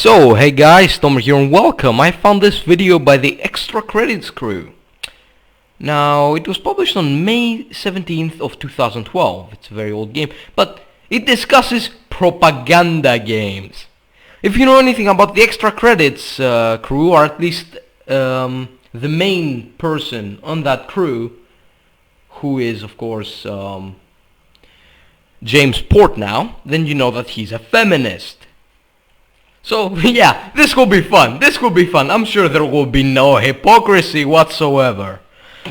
So, hey guys, Tomer here and welcome. I found this video by the Extra Credits crew. Now, it was published on May 17th of 2012. It's a very old game, but it discusses propaganda games. If you know anything about the Extra Credits crew, or at least the main person on that crew, who is of course James Portnow, then you know that he's a feminist. So yeah, this will be fun. I'm sure there will be no hypocrisy whatsoever.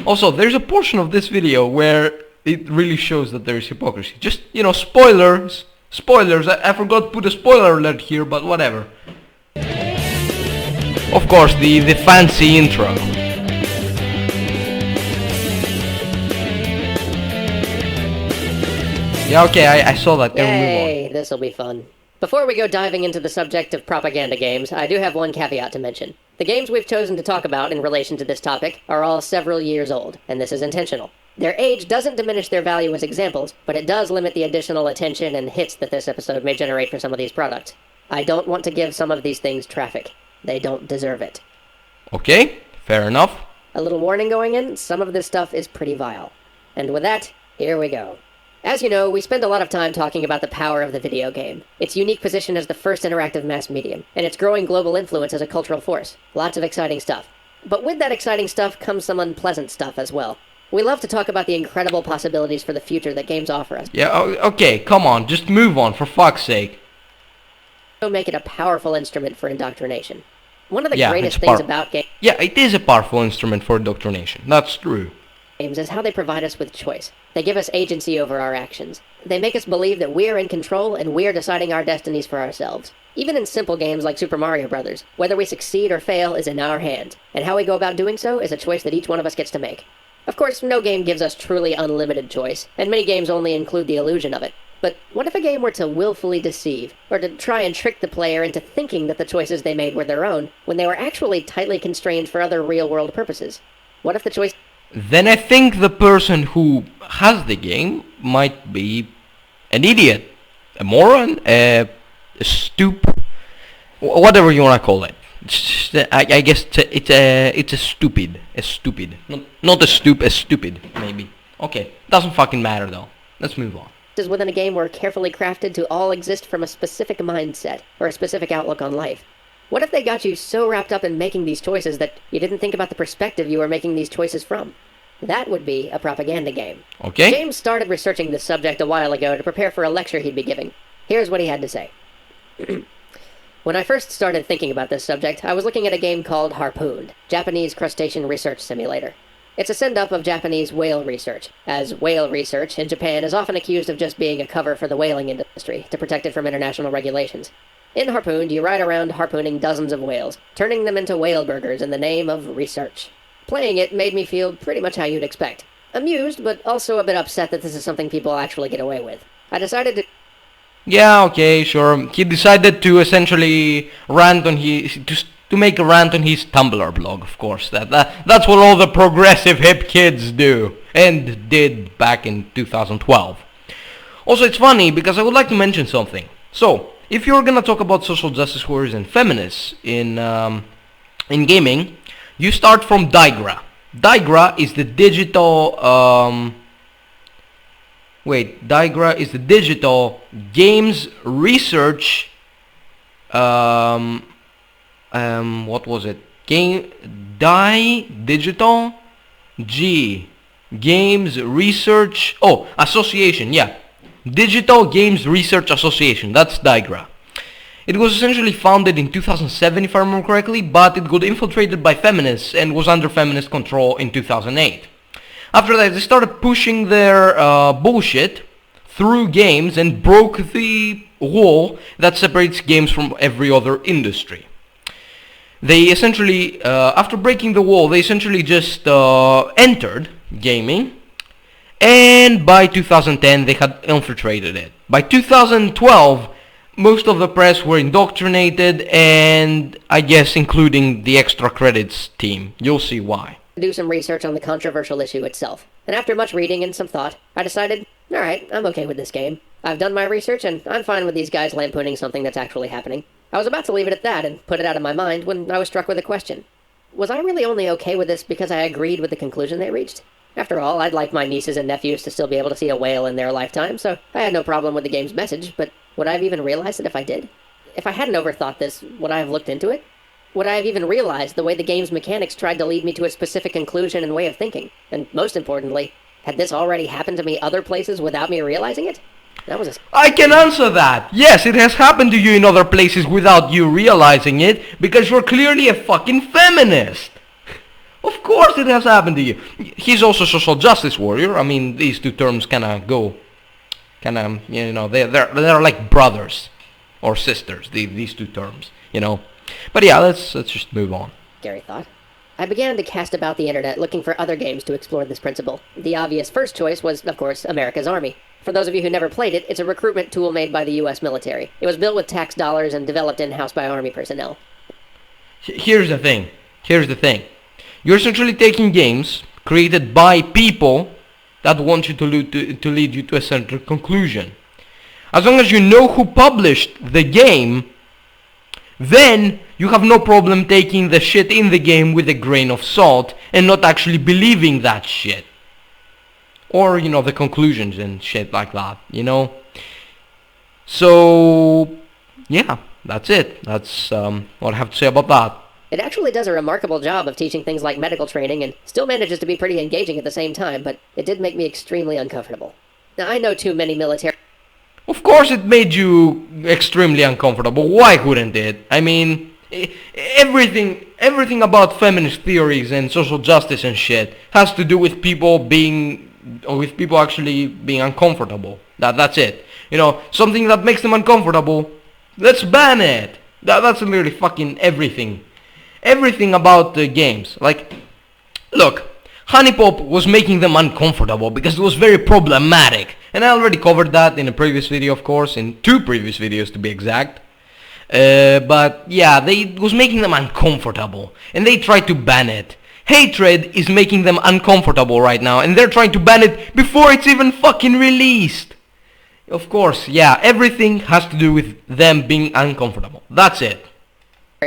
Also, there's a portion of this video where it really shows that there is hypocrisy. Just, you know, spoilers. I forgot to put a spoiler alert here, but whatever. Of course, the fancy intro. Yeah, okay, I saw that. Yay, this'll be fun. Before we go diving into the subject of propaganda games, I do have one caveat to mention. The games we've chosen to talk about in relation to this topic are all several years old, and this is intentional. Their age doesn't diminish their value as examples, but it does limit the additional attention and hits that this episode may generate for some of these products. I don't want to give some of these things traffic. They don't deserve it. Okay, fair enough. A little warning going in, some of this stuff is pretty vile. And with that, here we go. As you know, we spend a lot of time talking about the power of the video game, its unique position as the first interactive mass medium, and its growing global influence as a cultural force. Lots of exciting stuff. But with that exciting stuff comes some unpleasant stuff as well. We love to talk about the incredible possibilities for the future that games offer us. Yeah, okay, come on, just move on, for fuck's sake. Make it a powerful instrument for indoctrination. One of the greatest things about games... Yeah, it is a powerful instrument for indoctrination, that's true. Games is how they provide us with choice. They give us agency over our actions. They make us believe that we're in control and we're deciding our destinies for ourselves. Even in simple games like Super Mario Bros., whether we succeed or fail is in our hands, and how we go about doing so is a choice that each one of us gets to make. Of course, no game gives us truly unlimited choice, and many games only include the illusion of it. But what if a game were to willfully deceive, or to try and trick the player into thinking that the choices they made were their own, when they were actually tightly constrained for other real-world purposes? What if the choice... Then I think the person who has the game might be an idiot, a moron, a whatever you want to call it. I guess it's a stupid, not a stupid, maybe. Okay, doesn't fucking matter though. Let's move on. Within a game were carefully crafted to all exist from a specific mindset, or a specific outlook on life. What if they got you so wrapped up in making these choices that you didn't think about the perspective you were making these choices from? That would be a propaganda game. Okay. James started researching this subject a while ago to prepare for a lecture he'd be giving. Here's what he had to say. When I first started thinking about this subject, I was looking at a game called Harpooned, Japanese Crustacean Research Simulator. It's a send-up of Japanese whale research, as whale research in Japan is often accused of just being a cover for the whaling industry to protect it from international regulations. In Harpooned, you ride around harpooning dozens of whales, turning them into whale burgers in the name of research. Playing it made me feel pretty much how you'd expect. Amused, but also a bit upset that this is something people actually get away with. I decided to... Yeah, okay, sure. He decided to essentially rant on his... to make a rant on his Tumblr blog, of course. That's what all the progressive hip kids do. And did back in 2012. Also, it's funny, because I would like to mention something. So, if you're gonna talk about social justice warriors and feminists in gaming, you start from Digra. Digra is the digital Digra is the digital games research what was it? Digital Games Research Association, yeah. Digital Games Research Association, that's Digra. It was essentially founded in 2007 if I remember correctly, but it got infiltrated by feminists and was under feminist control in 2008. After that they started pushing their bullshit through games and broke the wall that separates games from every other industry. They essentially, after breaking the wall, they essentially just entered gaming, and by 2010 they had infiltrated it. By 2012, most of the press were indoctrinated, and I guess including the Extra Credits team. You'll see why. Do some research on the controversial issue itself. And after much reading and some thought, I decided, alright, I'm okay with this game. I've done my research, and I'm fine with these guys lampooning something that's actually happening. I was about to leave it at that and put it out of my mind when I was struck with a question. Was I really only okay with this because I agreed with the conclusion they reached? After all, I'd like my nieces and nephews to still be able to see a whale in their lifetime, so I had no problem with the game's message, but would I have even realized it if I did? If I hadn't overthought this, would I have looked into it? Would I have even realized the way the game's mechanics tried to lead me to a specific conclusion and way of thinking? And most importantly, had this already happened to me other places without me realizing it? That was I can answer that. Yes, it has happened to you in other places without you realizing it, because you're clearly a fucking feminist. Of course it has happened to you. He's also a social justice warrior. I mean, these two terms they're like brothers or sisters, these two terms, But yeah, let's just move on. Scary thought. I began to cast about the internet looking for other games to explore this principle. The obvious first choice was, of course, America's Army. For those of you who never played it, it's a recruitment tool made by the US military. It was built with tax dollars and developed in-house by Army personnel. Here's the thing. You're essentially taking games created by people that want you to lead you to a certain conclusion. As long as you know who published the game, then you have no problem taking the shit in the game with a grain of salt and not actually believing that shit. Or, the conclusions and shit like that, So, yeah, that's it. That's what I have to say about that. It actually does a remarkable job of teaching things like medical training and still manages to be pretty engaging at the same time, but it did make me extremely uncomfortable. Now, I know too many military... Of course it made you extremely uncomfortable. Why wouldn't it? I mean, everything about feminist theories and social justice and shit has to do with people actually being uncomfortable. That's it. Something that makes them uncomfortable, let's ban it. That's literally fucking everything. Everything about the games. Like, look, Honeypop was making them uncomfortable because it was very problematic. And I already covered that in a previous video, of course, in 2 previous videos to be exact. But yeah, it was making them uncomfortable. And they tried to ban it. Hatred is making them uncomfortable right now. And they're trying to ban it before it's even fucking released. Of course, yeah, everything has to do with them being uncomfortable. That's it.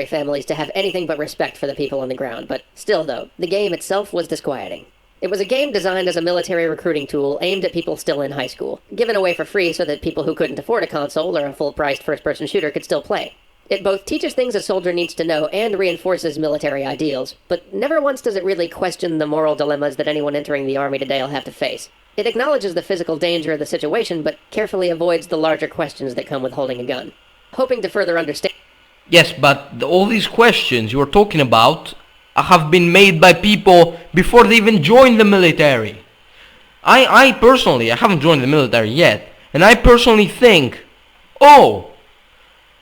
Families to have anything but respect for the people on the ground, but still though, the game itself was disquieting. It was a game designed as a military recruiting tool aimed at people still in high school, given away for free so that people who couldn't afford a console or a full-priced first-person shooter could still play. It both teaches things a soldier needs to know and reinforces military ideals, but never once does it really question the moral dilemmas that anyone entering the army today will have to face. It acknowledges the physical danger of the situation, but carefully avoids the larger questions that come with holding a gun. Hoping to further understand... Yes, but all these questions you are talking about have been made by people before they even joined the military. I personally, I haven't joined the military yet, and I personally think, oh,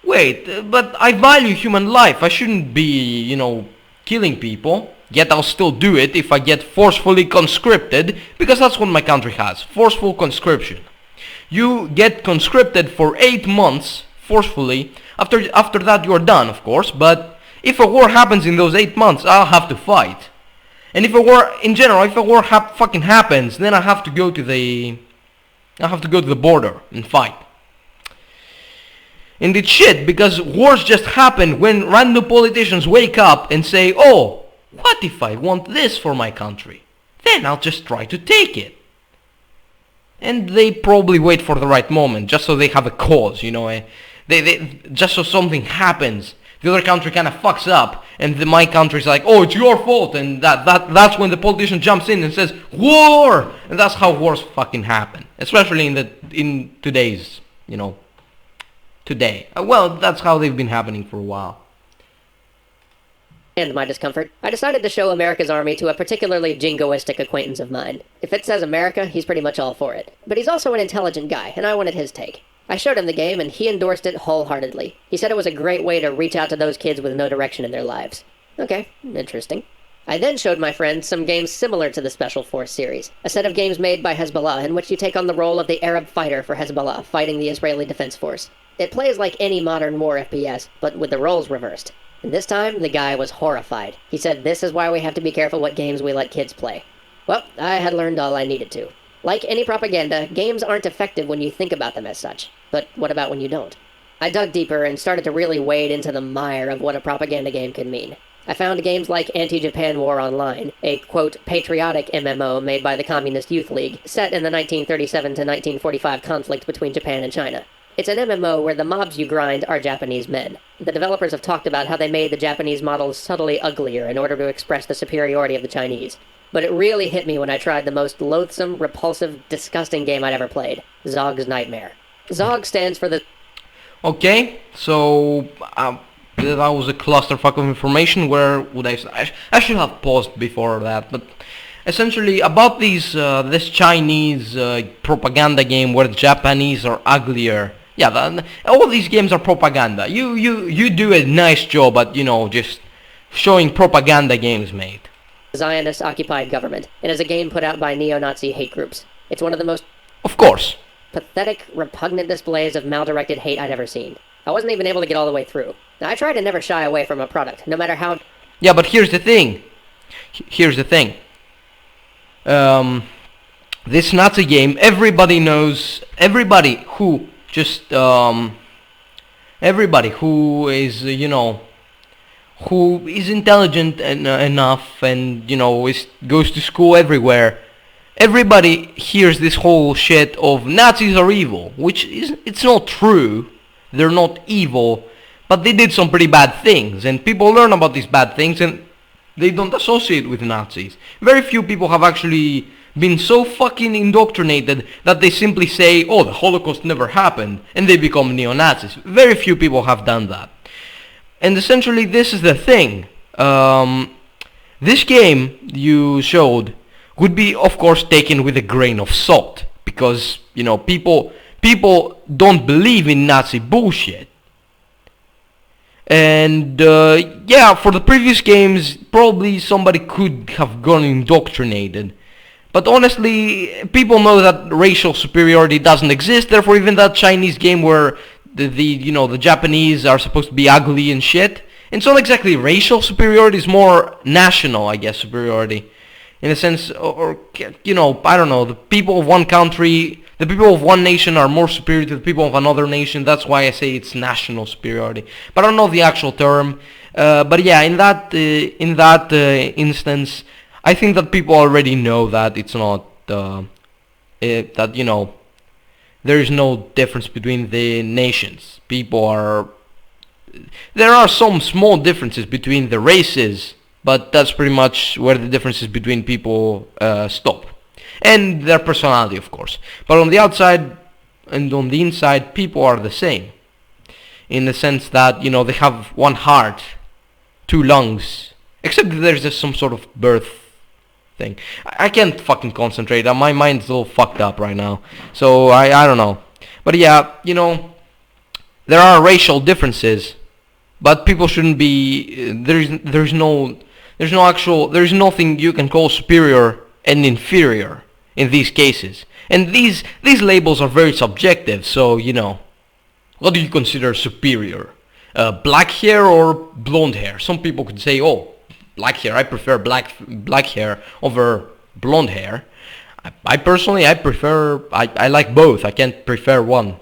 wait, but I value human life. I shouldn't be, killing people. Yet I'll still do it if I get forcefully conscripted, because that's what my country has, forceful conscription. You get conscripted for 8 months, forcefully. After that you're done, of course, but if a war happens in those 8 months, I'll have to fight. And if a war, in general, if a war fucking happens, then I have to go to the border and fight. And it's shit, because wars just happen when random politicians wake up and say, oh, what if I want this for my country? Then I'll just try to take it. And they probably wait for the right moment, just so they have a cause, They just so something happens, the other country kind of fucks up, and my country's like, oh, it's your fault, and that's when the politician jumps in and says, war! And that's how wars fucking happen, especially in today's, today. Well, that's how they've been happening for a while. And my discomfort, I decided to show America's Army to a particularly jingoistic acquaintance of mine. If it says America, he's pretty much all for it. But he's also an intelligent guy, and I wanted his take. I showed him the game, and he endorsed it wholeheartedly. He said it was a great way to reach out to those kids with no direction in their lives. Okay, interesting. I then showed my friends some games similar to the Special Force series, a set of games made by Hezbollah in which you take on the role of the Arab fighter for Hezbollah, fighting the Israeli Defense Force. It plays like any modern war FPS, but with the roles reversed. And this time, the guy was horrified. He said this is why we have to be careful what games we let kids play. Well, I had learned all I needed to. Like any propaganda, games aren't effective when you think about them as such. But what about when you don't? I dug deeper and started to really wade into the mire of what a propaganda game can mean. I found games like Anti-Japan War Online, a, quote, patriotic MMO made by the Communist Youth League, set in the 1937 to 1945 conflict between Japan and China. It's an MMO where the mobs you grind are Japanese men. The developers have talked about how they made the Japanese models subtly uglier in order to express the superiority of the Chinese. But it really hit me when I tried the most loathsome, repulsive, disgusting game I'd ever played, Zog's Nightmare. Zog stands for the... Okay, so that was a clusterfuck of information. Where would I should have paused before that, but essentially about this Chinese propaganda game where the Japanese are uglier. Yeah, all these games are propaganda. You do a nice job at, just showing propaganda games, mate. Zionist-occupied government, and is a game put out by neo-Nazi hate groups. It's one of the most... Of course. Pathetic, repugnant displays of maldirected hate I'd ever seen. I wasn't even able to get all the way through. Now, I try to never shy away from a product, no matter how... Yeah, but here's the thing. This Nazi game, everybody knows... Everybody who is, who is intelligent enough and, goes to school everywhere... Everybody hears this whole shit of Nazis are evil, which it's not true. They're not evil, but they did some pretty bad things, and people learn about these bad things and they don't associate with Nazis. Very few people have actually been so fucking indoctrinated that they simply say, oh, the Holocaust never happened, and they become neo-Nazis. Very few people have done that. And essentially this is the thing. This game you showed would be, of course, taken with a grain of salt, because, people don't believe in Nazi bullshit. And, yeah, for the previous games, probably somebody could have gone indoctrinated. But honestly, people know that racial superiority doesn't exist, therefore even that Chinese game where the Japanese are supposed to be ugly and shit, it's not exactly racial superiority, it's more national, I guess, superiority. In a sense, or I don't know, the people of one country, the people of one nation are more superior to the people of another nation. That's why I say it's national superiority. But I don't know the actual term. But yeah, in that instance, I think that people already know that it's not that there is no difference between the nations. There are some small differences between the races. But that's pretty much where the differences between people stop. And their personality, of course. But on the outside and on the inside, people are the same. In the sense that, they have one heart, two lungs. Except that there's just some sort of birth thing. I can't fucking concentrate. My mind's all fucked up right now. So, I don't know. But yeah, there are racial differences. But people shouldn't be... There's nothing you can call superior and inferior in these cases. And these labels are very subjective, so, what do you consider superior? Black hair or blonde hair? Some people could say, oh, black hair, I prefer black hair over blonde hair. I personally, I like both. I can't prefer one.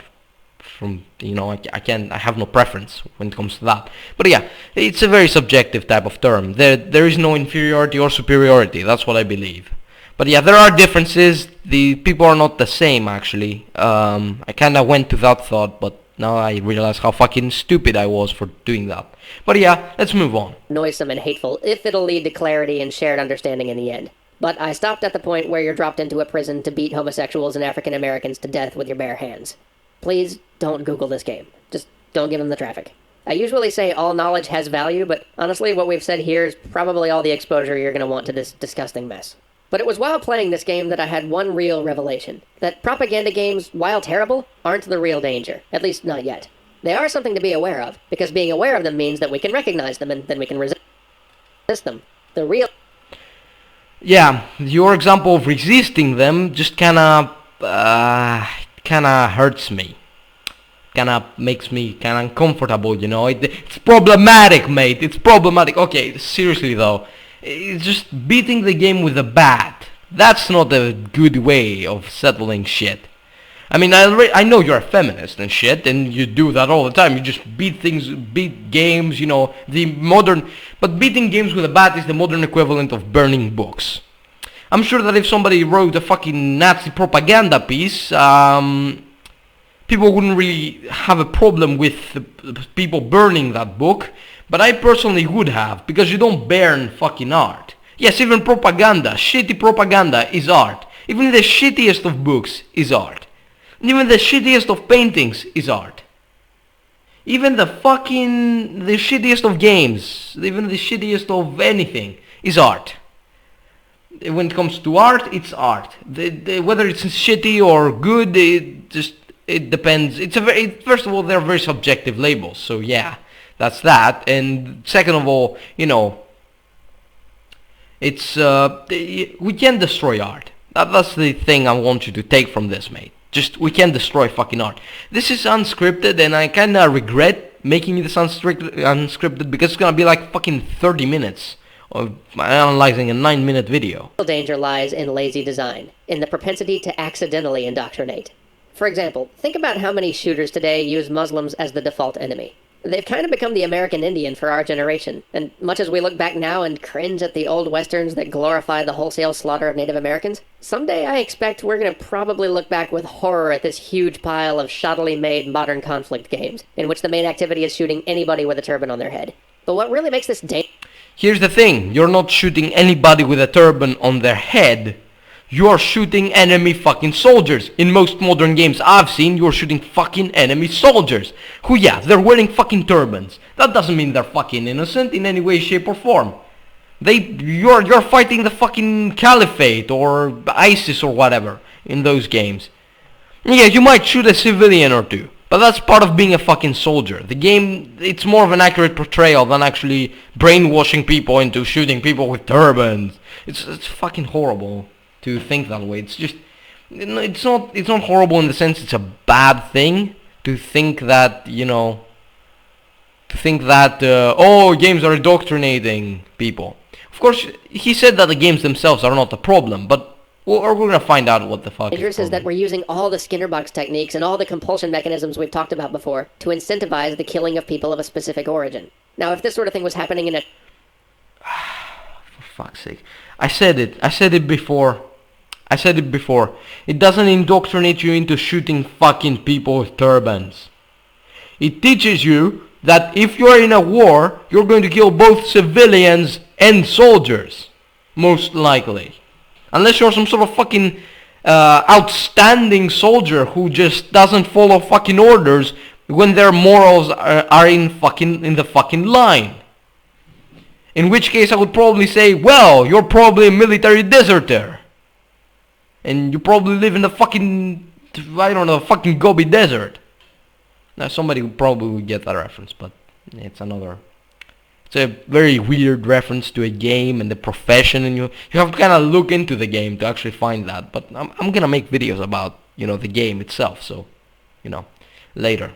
I have no preference when it comes to that. But yeah, it's a very subjective type of term. There is no inferiority or superiority. That's what I believe. But yeah, there are differences. The people are not the same, actually. I kind of went to that thought, but now I realize how fucking stupid I was for doing that. But yeah, let's move on. Noisome and hateful, if it'll lead to clarity and shared understanding in the end. But I stopped at the point where you're dropped into a prison to beat homosexuals and African Americans to death with your bare hands. Please don't Google this game. Just don't give them the traffic. I usually say all knowledge has value, but honestly what we've said here is probably all the exposure you're going to want to this disgusting mess. But it was while playing this game that I had one real revelation. That propaganda games, while terrible, aren't the real danger. At least not yet. They are something to be aware of, because being aware of them means that we can recognize them and then we can resist them. The real... Yeah, your example of resisting them just kinda hurts me. Kinda makes me kinda uncomfortable, It's problematic, mate. It's problematic. Okay, seriously though. It's just beating the game with a bat. That's not a good way of settling shit. I mean, I know you're a feminist and shit, and you do that all the time. You just beat games, you know, but beating games with a bat is the modern equivalent of burning books. I'm sure that if somebody wrote a fucking Nazi propaganda piece, people wouldn't really have a problem with people burning that book, but I personally would have, because you don't burn fucking art. Yes, even propaganda, shitty propaganda is art. Even the shittiest of books is art. Even the shittiest of paintings is art. Even the shittiest of games, even the shittiest of anything is art. When it comes to art, it's art. Whether it's shitty or good, it depends. First of all, they're very subjective labels, so yeah, that's that. And second of all, you know, we can destroy art. That's the thing I want you to take from this, mate. We can destroy fucking art. This is unscripted, and I kinda regret making this unscripted because it's gonna be like fucking 30 minutes of analyzing a 9-minute video. The danger lies in lazy design, in the propensity to accidentally indoctrinate. For example, think about how many shooters today use Muslims as the default enemy. They've kind of become the American Indian for our generation, and much as we look back now and cringe at the old westerns that glorify the wholesale slaughter of Native Americans, someday I expect we're going to probably look back with horror at this huge pile of shoddily made modern conflict games, in which the main activity is shooting anybody with a turban on their head. But what really makes this Here's the thing, you're not shooting anybody with a turban on their head. You're shooting enemy fucking soldiers. In most modern games I've seen, you're shooting fucking enemy soldiers. Who, yeah, they're wearing fucking turbans. That doesn't mean they're fucking innocent in any way, shape or form. You're fighting the fucking Caliphate or ISIS or whatever in those games. Yeah, you might shoot a civilian or two, but that's part of being a fucking soldier. The game, it's more of an accurate portrayal than actually brainwashing people into shooting people with turbans. It's fucking horrible to think that way. It's just, it's not horrible in the sense it's a bad thing to think that, you know, oh, games are indoctrinating people. Of course, he said that the games themselves are not a problem, but we're gonna find out what the fuck dangerous is that we're using all the Skinner box techniques and all the compulsion mechanisms we've talked about before to incentivize the killing of people of a specific origin. Now, if this sort of thing was happening in a... For fuck's sake. I said it before. It doesn't indoctrinate you into shooting fucking people with turbans. It teaches you that if you're in a war, you're going to kill both civilians and soldiers. Most likely. Unless you're some sort of fucking outstanding soldier who just doesn't follow fucking orders when their morals are in the fucking line. In which case I would probably say, well, you're probably a military deserter. And you probably live in the fucking, I don't know, fucking Gobi Desert. Now somebody probably would get that reference, but it's a very weird reference to a game and the profession, and you have to kind of look into the game to actually find that. But I'm gonna make videos about, you know, the game itself, so, you know, later.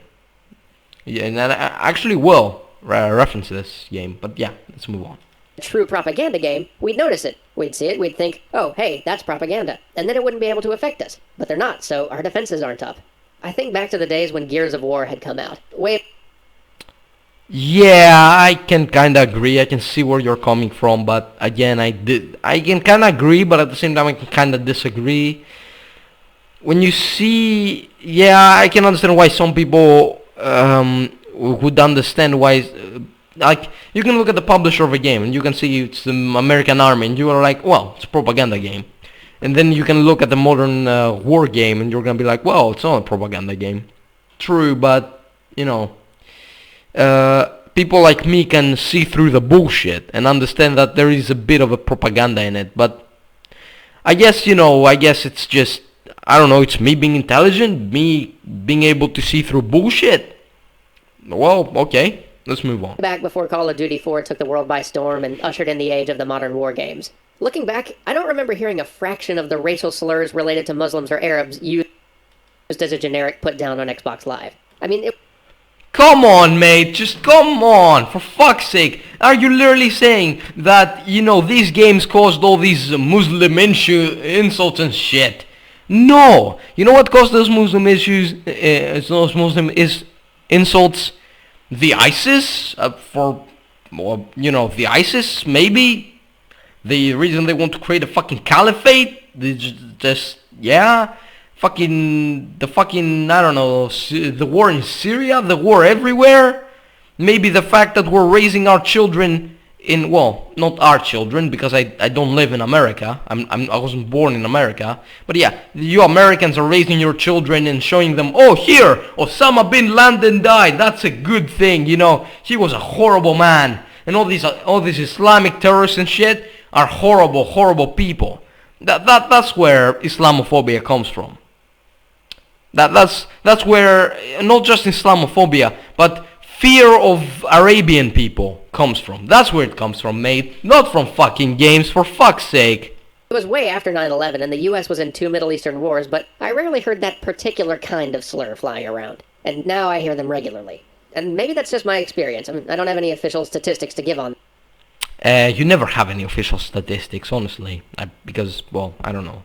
Yeah, and I actually will reference this game, but yeah, let's move on. True propaganda game, we'd notice it. We'd see it, we'd think, oh, hey, that's propaganda. And then it wouldn't be able to affect us. But they're not, so our defenses aren't up. I think back to the days when Gears of War had come out. Yeah, I can kinda agree. I can see where you're coming from, but again, I can kinda agree, but at the same time I can kinda disagree. When you see, yeah, I can understand why some people would understand why. Like, you can look at the publisher of a game and you can see it's the American Army and you are like, well, it's a propaganda game. And then you can look at the modern war game and you're gonna be like, well, it's not a propaganda game. True, but, you know, people like me can see through the bullshit and understand that there is a bit of a propaganda in it. But I guess, you know, it's just, I don't know, it's me being intelligent, me being able to see through bullshit. Well, okay. Let's move on. Back before Call of Duty 4 took the world by storm and ushered in the age of the modern war games. Looking back, I don't remember hearing a fraction of the racial slurs related to Muslims or Arabs used as a generic put-down on Xbox Live. I mean, Come on, mate, just come on, for fuck's sake. Are you literally saying that, you know, these games caused all these Muslim insults and shit? No, you know what caused those Muslim issues? Those Muslim insults? The ISIS the ISIS maybe. The reason they want to create a fucking caliphate. They just fucking I don't know, the war in Syria, the war everywhere. Maybe the fact that we're raising our children in, well, not our children, because I don't live in America. I wasn't born in America. But yeah, you Americans are raising your children and showing them, oh, here, Osama bin Laden died. That's a good thing, He was a horrible man. And all these Islamic terrorists and shit are horrible, horrible people. That's where Islamophobia comes from. That's where not just Islamophobia, but fear of Arabian people comes from. That's where it comes from, mate. Not from fucking games, for fuck's sake. It was way after 9/11 and the US was in 2 Middle Eastern wars, but I rarely heard that particular kind of slur flying around. And now I hear them regularly. And maybe that's just my experience. I don't have any official statistics to give on. You never have any official statistics, honestly. Because, well, I don't know.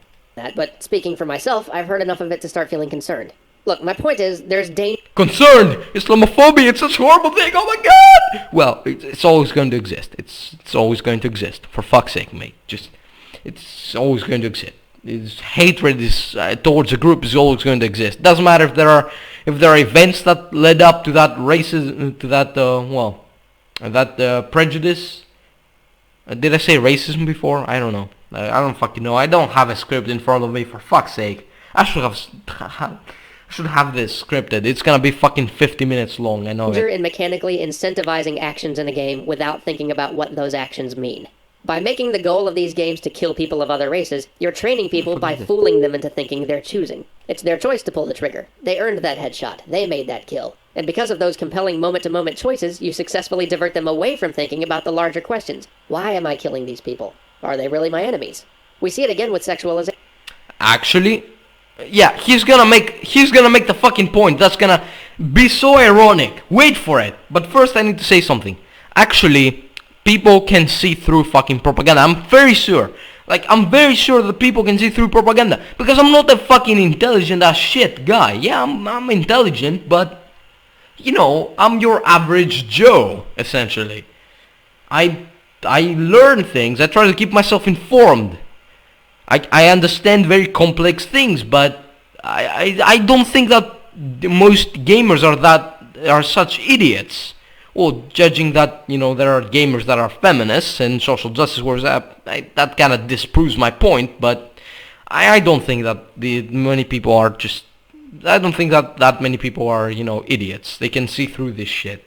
But speaking for myself, I've heard enough of it to start feeling concerned. Look, my point is, there's Concerned! Islamophobia, it's such a horrible thing, oh my god! Well, it's always going to exist. It's always going to exist. For fuck's sake, mate. It's always going to exist. Hatred towards a group is always going to exist. Doesn't matter if there are events that led up to that racism, to that, prejudice. Did I say racism before? I don't know. I don't fucking know. I don't have a script in front of me, for fuck's sake. I should have this scripted. It's gonna be fucking 50 minutes long, I know it. In mechanically incentivizing actions in a game without thinking about what those actions mean. By making the goal of these games to kill people of other races, you're training people by fooling them into thinking they're choosing. It's their choice to pull the trigger. They earned that headshot. They made that kill. And because of those compelling moment-to-moment choices, you successfully divert them away from thinking about the larger questions. Why am I killing these people? Are they really my enemies? We see it again with sexualization. Actually, yeah, he's gonna make the fucking point. That's gonna be so ironic. Wait for it. But first I need to say something. Actually, people can see through fucking propaganda. I'm very sure. I'm very sure that people can see through propaganda. Because I'm not a fucking intelligent as shit guy. Yeah, I'm intelligent, but I'm your average Joe, essentially. I learn things. I try to keep myself informed. I understand very complex things, but I don't think that most gamers are such idiots. Well, judging that, there are gamers that are feminists and social justice warriors, that kind of disproves my point, but I don't think that many people are just... I don't think that many people are, idiots. They can see through this shit.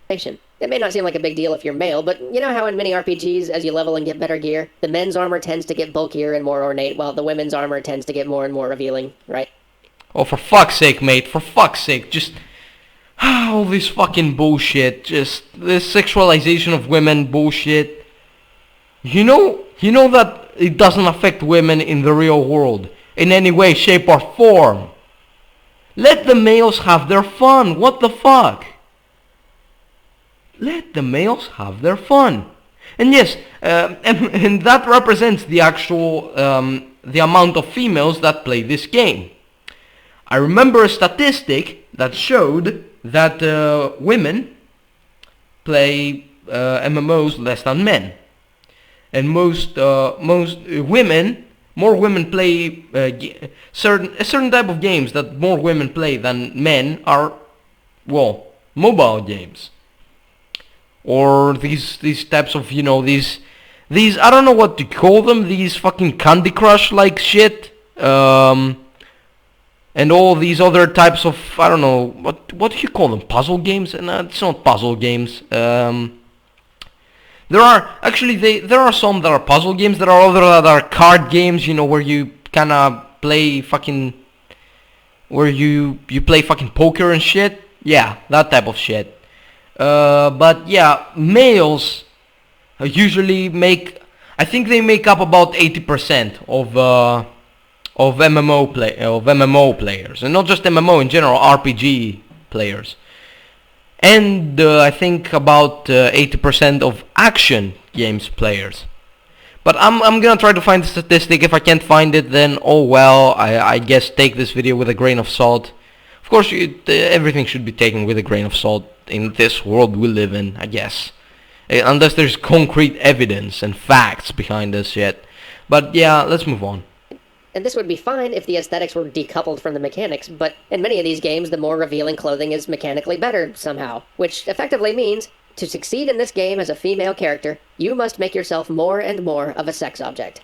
It may not seem like a big deal if you're male, but you know how in many RPGs, as you level and get better gear, the men's armor tends to get bulkier and more ornate, while the women's armor tends to get more and more revealing, right? Oh, for fuck's sake, mate. For fuck's sake. Just... all this fucking bullshit. Just this sexualization of women bullshit. You know that it doesn't affect women in the real world. In any way, shape, or form. Let the males have their fun. What the fuck? Let the males have their fun. And yes, and that represents the actual, the amount of females that play this game. I remember a statistic that showed that women play MMOs less than men. And more women play a certain type of games that more women play than men are, well, mobile games. Or these types of, these I don't know what to call them, these fucking Candy Crush like shit. And all these other types of, I don't know, what do you call them? Puzzle games? And it's not puzzle games. There are some that are puzzle games. There are other that are card games. Where you kind of play fucking, where you play fucking poker and shit. Yeah, that type of shit. But yeah, males usually I think they make up about 80% of MMO players, and not just MMO in general, RPG players, and I think about 80% of action games players. But I'm gonna try to find the statistic. If I can't find it, then oh well. I guess take this video with a grain of salt. Of course, everything should be taken with a grain of salt in this world we live in, I guess. Unless there's concrete evidence and facts behind this yet. But yeah, let's move on. And this would be fine if the aesthetics were decoupled from the mechanics, but in many of these games, the more revealing clothing is mechanically better somehow, which effectively means, to succeed in this game as a female character, you must make yourself more and more of a sex object.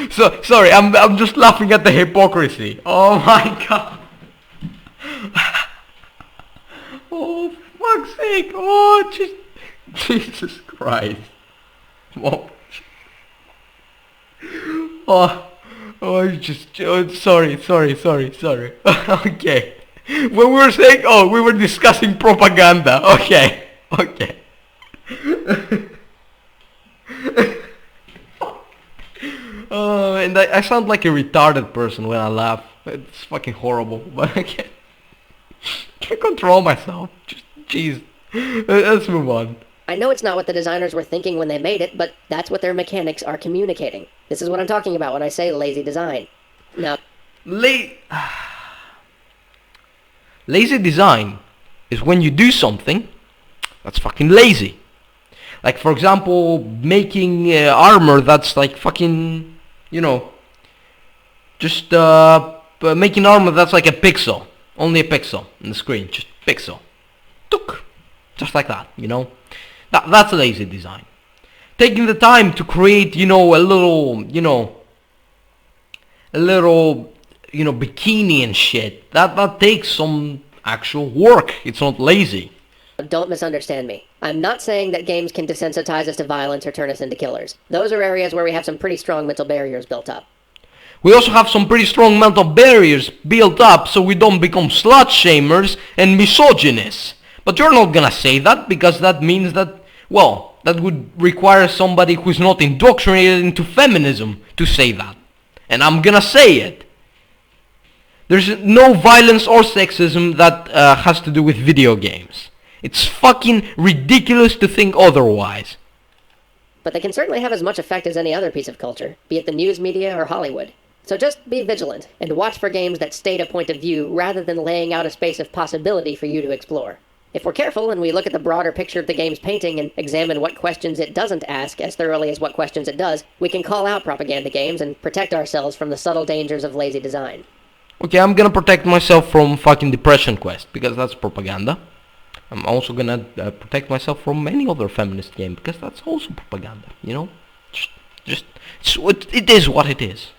So sorry, I'm just laughing at the hypocrisy. Oh my god. Oh fuck's sake. Oh Jesus Christ. Oh. Sorry. Okay. When we were saying, we were discussing propaganda. Okay. And I sound like a retarded person when I laugh. It's fucking horrible, but I can't control myself. Just, jeez. Let's move on. I know it's not what the designers were thinking when they made it, but that's what their mechanics are communicating. This is what I'm talking about when I say lazy design. Now, lazy design is when you do something that's fucking lazy. Like, for example, making armor that's like fucking, just making armor that's like a pixel. Only a pixel on the screen. Just pixel. Tuk. Just like that, That's lazy design. Taking the time to create, a little bikini and shit. That takes some actual work. It's not lazy. Don't misunderstand me. I'm not saying that games can desensitize us to violence or turn us into killers. Those are areas where we have some pretty strong mental barriers built up. We also have some pretty strong mental barriers built up so we don't become slut-shamers and misogynists. But you're not gonna say that because that means that, that would require somebody who's not indoctrinated into feminism to say that. And I'm gonna say it. There's no violence or sexism that has to do with video games. It's fucking ridiculous to think otherwise. But they can certainly have as much effect as any other piece of culture, be it the news media or Hollywood. So just be vigilant, and watch for games that state a point of view rather than laying out a space of possibility for you to explore. If we're careful and we look at the broader picture of the game's painting and examine what questions it doesn't ask as thoroughly as what questions it does, we can call out propaganda games and protect ourselves from the subtle dangers of lazy design. Okay, I'm gonna protect myself from fucking Depression Quest, because that's propaganda. I'm also gonna protect myself from any other feminist game, because that's also propaganda, it is what it is.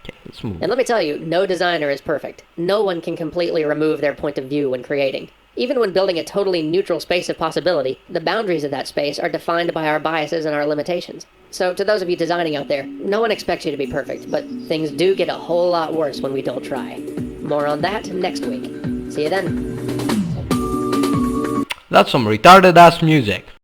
Okay, let's move. And let me tell you, no designer is perfect. No one can completely remove their point of view when creating. Even when building a totally neutral space of possibility, the boundaries of that space are defined by our biases and our limitations. So to those of you designing out there, no one expects you to be perfect, but things do get a whole lot worse when we don't try. More on that next week. See you then. That's some retarded ass music.